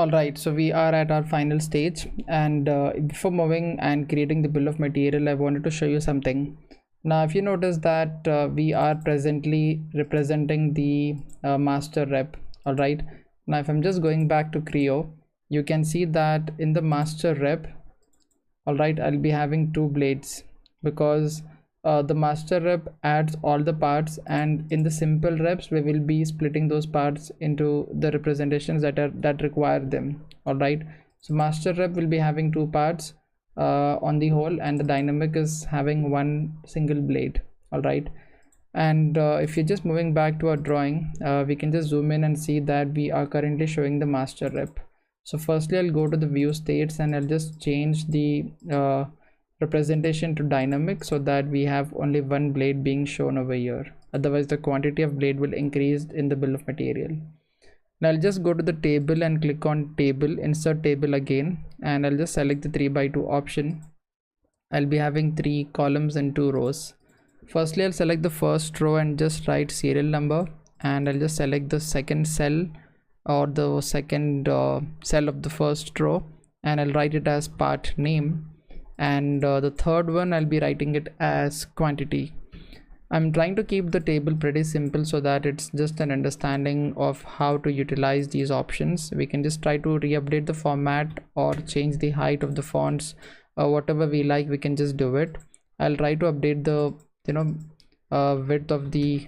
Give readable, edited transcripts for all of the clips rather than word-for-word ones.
All right, so we are at our final stage, and before moving and creating the bill of material, I wanted to show you something. Now, if you notice that we are presently representing the master rep. All right, now if I'm just going back to Creo, you can see that in the master rep, all right, I'll be having two blades because the master rep adds all the parts, and in the simple reps we will be splitting those parts into the representations that require them. All right, so master rep will be having two parts on the whole, and the dynamic is having one single blade. All right, and if you're just moving back to our drawing, we can just zoom in and see that we are currently showing the master rep. So firstly, I'll go to the view states and I'll just change the representation to dynamic so that we have only one blade being shown over here. Otherwise, the quantity of blade will increase in the bill of material. Now I'll just go to the table and click on table, insert table again, and I'll just select the 3x2 option. I'll be having 3 columns and 2 rows. Firstly, I'll select the first row and just write serial number, and I'll just select the second cell or the second cell of the first row, and I'll write it as part name, and the third one I'll be writing it as quantity. I'm trying to keep the table pretty simple so that it's just an understanding of how to utilize these options. We can just try to re-update the format or change the height of the fonts, whatever we like, we can just do it. I'll try to update the width of the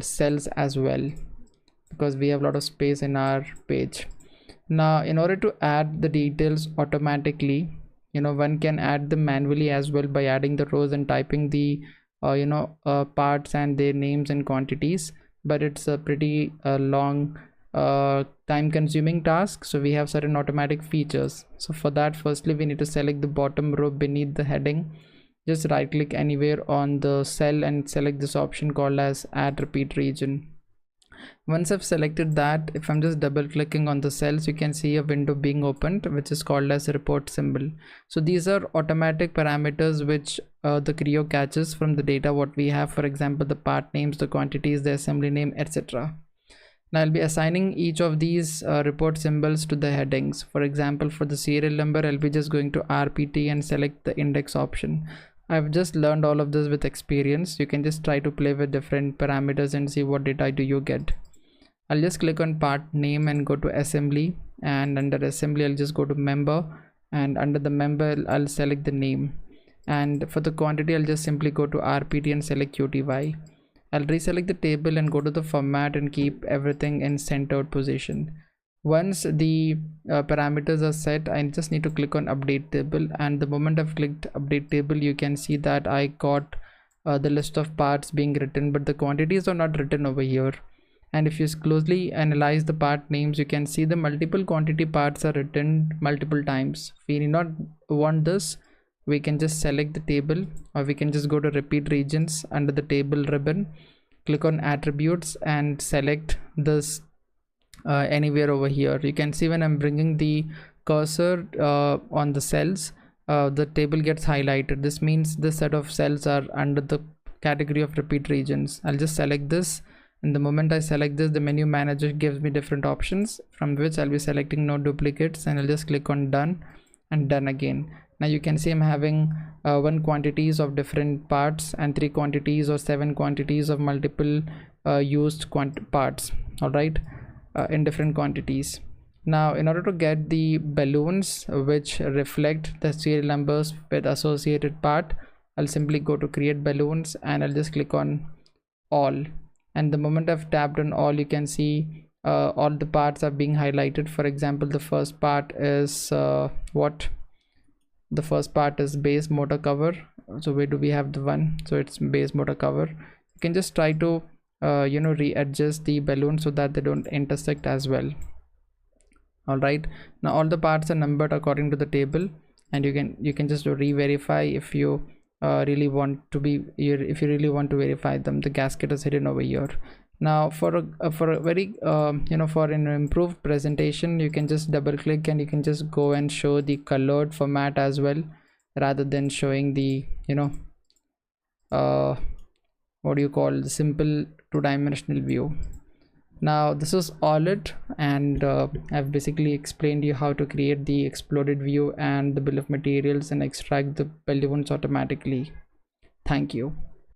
cells as well, because we have a lot of space in our page. Now in order to add the details automatically, one can add them manually as well by adding the rows and typing the parts and their names and quantities, but it's a pretty long time consuming task. So we have certain automatic features. So for that, firstly we need to select the bottom row beneath the heading. Just right click anywhere on the cell and select this option called as add repeat region. Once I've selected that, if I'm just double clicking on the cells, you can see a window being opened which is called as a report symbol. So these are automatic parameters which the Creo catches from the data what we have, for example the part names, the quantities, the assembly name, etc. Now I'll be assigning each of these report symbols to the headings. For example, for the serial number, I'll be just going to RPT and select the index option. I've just learned all of this with experience. You can just try to play with different parameters and see what data do you get. I'll just click on part name and go to assembly, and under assembly I'll just go to member, and under the member I'll select the name, and for the quantity I'll just simply go to RPT and select QTY. I'll reselect the table and go to the format and keep everything in centered position. Once the parameters are set, I just need to click on update table, and the moment I've clicked update table, you can see that I got the list of parts being written, but the quantities are not written over here. And if you closely analyze the part names, you can see the multiple quantity parts are written multiple times. If we do not want this, we can just select the table, or we can just go to repeat regions under the table ribbon, click on attributes and select this anywhere over here. You can see when I'm bringing the cursor on the cells, the table gets highlighted. This means this set of cells are under the category of repeat regions. I'll just select this, and the moment I select this, the menu manager gives me different options, from which I'll be selecting no duplicates, and I'll just click on done and done again. Now you can see I'm having 1 quantities of different parts and 3 quantities or 7 quantities of multiple used parts, all right, in different quantities. Now in order to get the balloons which reflect the serial numbers with associated part, I'll simply go to create balloons, and I'll just click on all, and the moment I've tapped on all, you can see all the parts are being highlighted. For example, the first part is the first part is base motor cover. So where do we have the one? So it's base motor cover. You can just try to readjust the balloon so that they don't intersect as well. All right, now all the parts are numbered according to the table, and you can just re-verify if you really want to verify them. The gasket is hidden over here. Now for a very for an improved presentation, you can just double click and you can just go and show the colored format as well, rather than showing the the simple two-dimensional view. Now this is all it, and I've basically explained you how to create the exploded view and the bill of materials and extract the polygons automatically. Thank you.